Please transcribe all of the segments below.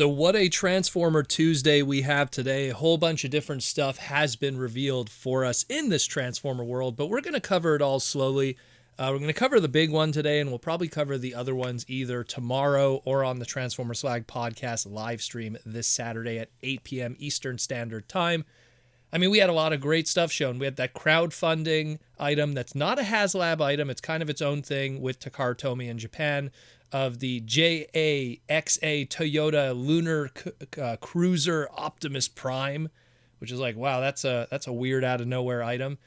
So what a Transformer Tuesday we have today. A whole bunch of different stuff has been revealed for us in this Transformer world, but we're going to cover it all slowly. We're going to cover the big one today, and we'll probably cover the other ones either tomorrow or on the Transformer Slag podcast live stream this Saturday at 8 p.m. Eastern Standard Time. I mean, we had a lot of great stuff shown. We had that crowdfunding item that's not a HasLab item. It's kind of its own thing with Takara Tomy in Japan, of the JAXA Toyota Lunar Cruiser Optimus Prime, which is like, wow, that's a weird out of nowhere item.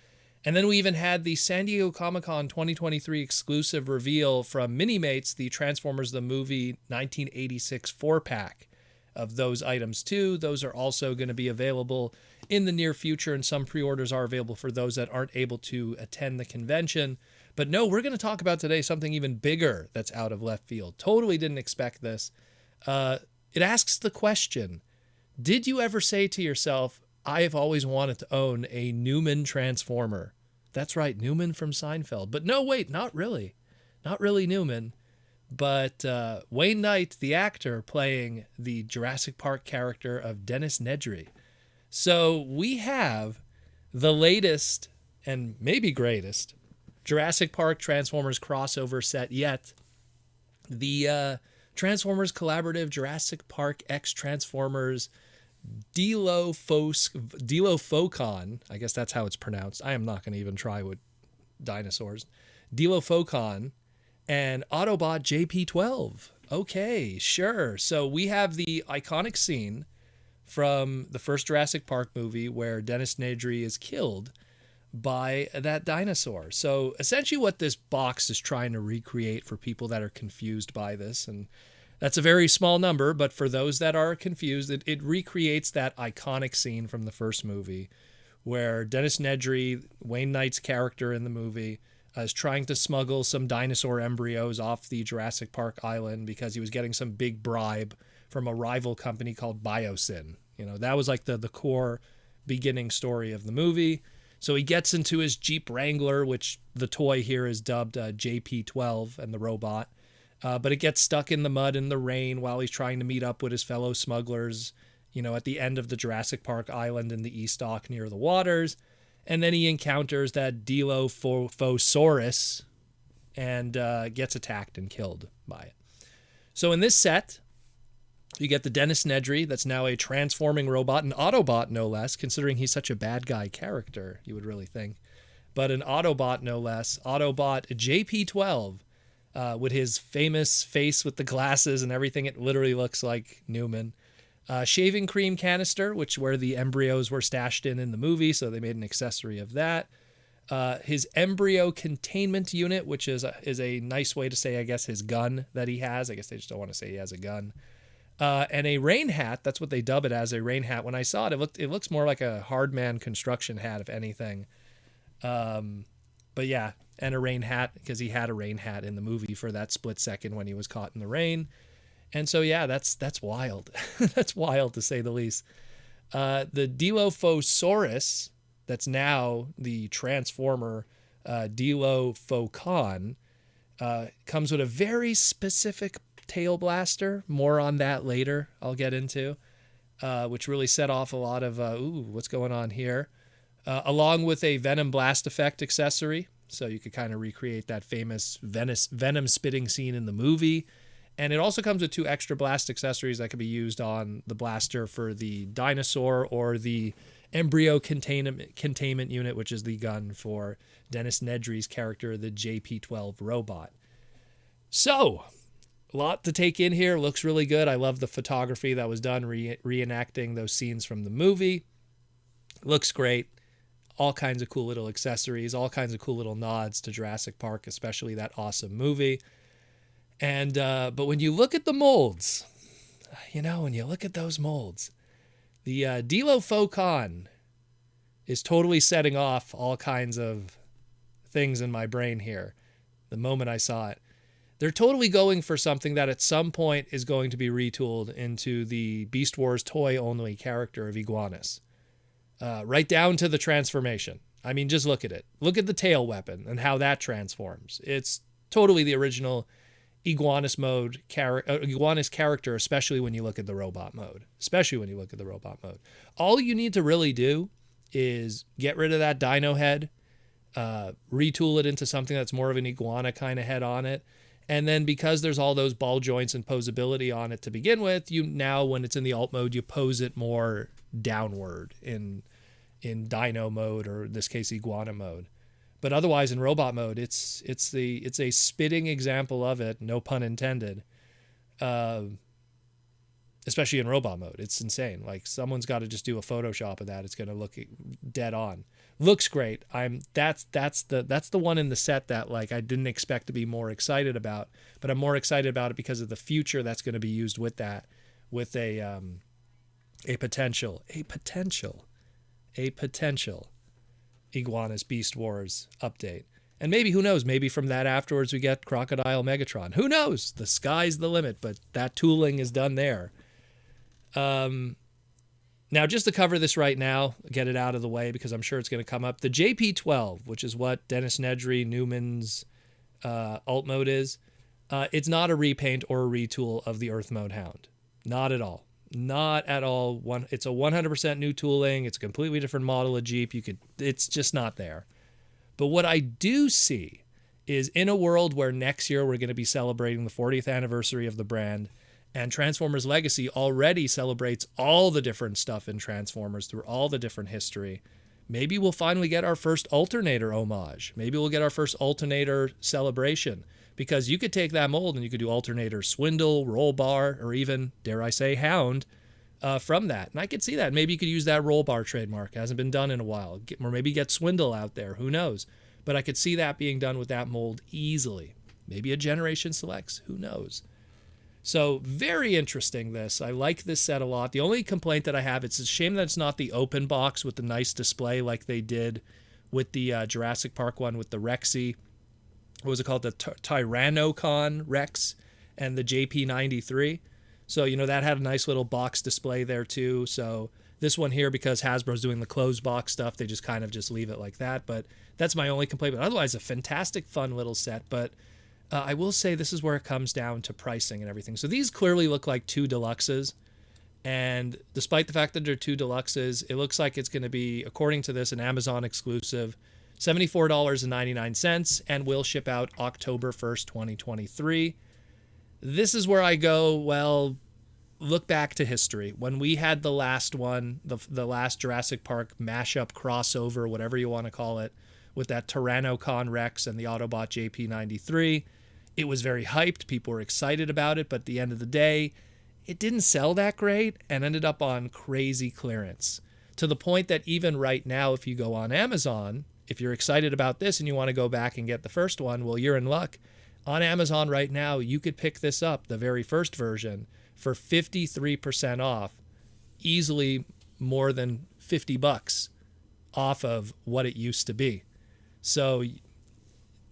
And then we even had the San Diego Comic-Con 2023 exclusive reveal from Minimates, the Transformers the Movie 1986 4-pack of those items too. Those are also going to be available in the near future, and some pre-orders are available for those that aren't able to attend the convention. But no, we're going to talk about today something even bigger that's out of left field. Totally didn't expect this. It asks the question, did you ever say to yourself, I have always wanted to own a Newman Transformer? That's right, Newman from Seinfeld. But no, wait, not really. Not really Newman. But Wayne Knight, the actor, playing the Jurassic Park character of Dennis Nedry. So we have the latest and maybe greatest Jurassic Park Transformers crossover set yet. The Transformers Collaborative Jurassic Park X Transformers Dilophocon. I guess that's how it's pronounced. I am not going to even try with dinosaurs. Dilophocon and Autobot JP12. Okay, sure. So we have the iconic scene from the first Jurassic Park movie where Dennis Nedry is killed by that dinosaur. So essentially what this box is trying to recreate for people that are confused by this, and that's a very small number, but for those that are confused, it recreates that iconic scene from the first movie where Dennis Nedry, Wayne Knight's character in the movie, is trying to smuggle some dinosaur embryos off the Jurassic Park island because he was getting some big bribe from a rival company called Biosyn. You know, that was like the core beginning story of the movie. So he gets into his Jeep Wrangler, which the toy here is dubbed JP12 and the robot. But it gets stuck in the mud in the rain while he's trying to meet up with his fellow smugglers, you know, at the end of the Jurassic Park island in the East Dock near the waters. And then he encounters that Dilophosaurus and gets attacked and killed by it. So in this set, you get the Dennis Nedry, that's now a transforming robot, an Autobot no less, considering he's such a bad guy character, you would really think. But an Autobot no less, Autobot JP12, with his famous face with the glasses and everything. It literally looks like Newman. Shaving cream canister, which where the embryos were stashed in the movie, so they made an accessory of that. His embryo containment unit, which is a nice way to say, I guess, his gun that he has. I guess they just don't want to say he has a gun. And a rain hat. That's what they dub it as, a rain hat. When I saw it, it looks more like a hardman construction hat, if anything. But yeah, and a rain hat, because he had a rain hat in the movie for that split second when he was caught in the rain. And so, yeah, that's wild. That's wild to say the least. The Dilophosaurus, that's now the Transformer Dilophocon, comes with a very specific tail blaster. More on that later, I'll get into, which really set off a lot of, what's going on here? Along with a Venom blast effect accessory. So you could kind of recreate that famous Venom spitting scene in the movie. And it also comes with 2 extra blast accessories that could be used on the blaster for the dinosaur or the embryo containment unit, which is the gun for Dennis Nedry's character, the JP12 robot. So, a lot to take in here. Looks really good. I love the photography that was done reenacting those scenes from the movie. Looks great. All kinds of cool little accessories, all kinds of cool little nods to Jurassic Park, especially that awesome movie. And but when you look at the molds, when you look at those molds, the Dilophocon is totally setting off all kinds of things in my brain here the moment I saw it. They're totally going for something that at some point is going to be retooled into the Beast Wars toy-only character of Iguanus. Right down to the transformation. I mean, just look at it. Look at the tail weapon and how that transforms. It's totally the original Iguanus mode, Iguanus character, especially when you look at the robot mode. All you need to really do is get rid of that dino head, retool it into something that's more of an iguana kind of head on it. And then because there's all those ball joints and posability on it to begin with, you now, when it's in the alt mode, you pose it more downward in dino mode, or in this case, iguana mode. But otherwise, in robot mode, it's a spitting example of it, no pun intended. Especially in robot mode, it's insane. Like, someone's got to just do a Photoshop of that. It's going to look dead on. Looks great. That's the one in the set that, like, I didn't expect to be more excited about, but I'm more excited about it because of the future that's going to be used with that, with a potential Iguana's Beast Wars update. And maybe, who knows, maybe from that afterwards we get Crocodile Megatron. Who knows? The sky's the limit, but that tooling is done there. Now, just to cover this right now, get it out of the way because I'm sure it's going to come up. The JP12, which is what Dennis Nedry Newman's alt mode is, it's not a repaint or a retool of the Earth Mode Hound. Not at all. Not at all. It's a 100% new tooling. It's a completely different model of Jeep. It's just not there. But what I do see is, in a world where next year we're going to be celebrating the 40th anniversary of the brand, and Transformers Legacy already celebrates all the different stuff in Transformers through all the different history, maybe we'll finally get our first Alternator homage. Maybe we'll get our first Alternator celebration. Because you could take that mold and you could do Alternator Swindle, Roll Bar, or even, dare I say, Hound from that. And I could see that. Maybe you could use that Roll Bar trademark. It hasn't been done in a while. Or maybe get Swindle out there. Who knows? But I could see that being done with that mold easily. Maybe a Generation Selects. Who knows? So very interesting, this. I like this set a lot. The only complaint that I have, it's a shame that it's not the open box with the nice display like they did with the Jurassic Park one with the Rexy. What was it called? The Tyrannocon Rex and the JP93. So, that had a nice little box display there too. So this one here, because Hasbro's doing the closed box stuff, they just kind of just leave it like that. But that's my only complaint. But otherwise, a fantastic, fun little set. But I will say this is where it comes down to pricing and everything. So these clearly look like 2 deluxes. And despite the fact that they're 2 deluxes, it looks like it's going to be, according to this, an Amazon exclusive, $74.99, and will ship out October 1st, 2023. This is where I go, well, look back to history. When we had the last one, the last Jurassic Park mashup crossover, whatever you want to call it, with that Tyrannocon Rex and the Autobot JP93, it was very hyped. People were excited about it, but at the end of the day, it didn't sell that great and ended up on crazy clearance. To the point that even right now, if you go on Amazon, if you're excited about this and you want to go back and get the first one, well, you're in luck. On Amazon right now, you could pick this up, the very first version, for 53% off, easily more than $50 off of what it used to be. So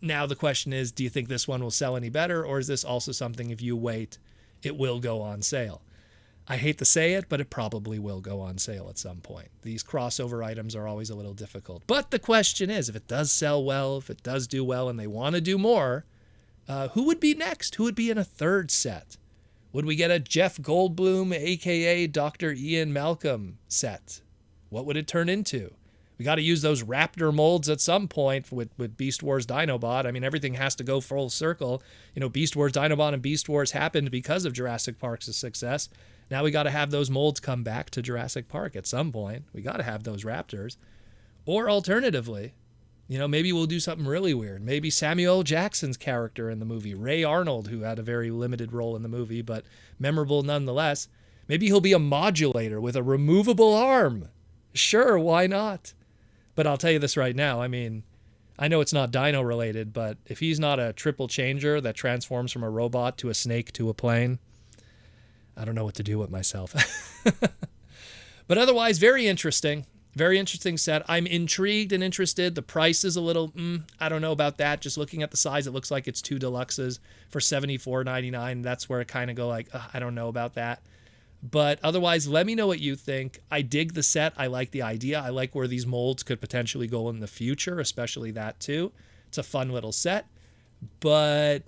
now the question is, do you think this one will sell any better, or is this also something, if you wait, it will go on sale? I hate to say it, but it probably will go on sale at some point. These crossover items are always a little difficult. But the question is, if it does sell well, if it does do well and they want to do more, who would be next? Who would be in a third set? Would we get a Jeff Goldblum, a.k.a. Dr. Ian Malcolm set? What would it turn into? We got to use those Raptor molds at some point with Beast Wars Dinobot. I mean, everything has to go full circle. Beast Wars Dinobot and Beast Wars happened because of Jurassic Park's success. Now we got to have those molds come back to Jurassic Park at some point. We got to have those Raptors. Or alternatively, maybe we'll do something really weird. Maybe Samuel L. Jackson's character in the movie, Ray Arnold, who had a very limited role in the movie, but memorable nonetheless. Maybe he'll be a modulator with a removable arm. Sure, why not? But I'll tell you this right now. I mean, I know it's not dino related, but if he's not a triple changer that transforms from a robot to a snake to a plane, I don't know what to do with myself. But otherwise, very interesting. Very interesting set. I'm intrigued and interested. The price is a little, I don't know about that. Just looking at the size, it looks like it's 2 deluxes for $74.99. That's where I kind of go like, I don't know about that. But otherwise, let me know what you think. I dig the set. I like the idea. I like where these molds could potentially go in the future, especially that too. It's a fun little set. But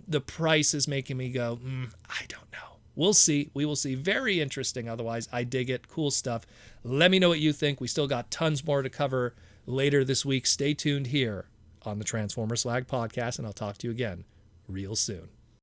the price is making me go, I don't know. We'll see. We will see. Very interesting. Otherwise, I dig it. Cool stuff. Let me know what you think. We still got tons more to cover later this week. Stay tuned here on the Transformer Slag podcast, and I'll talk to you again real soon.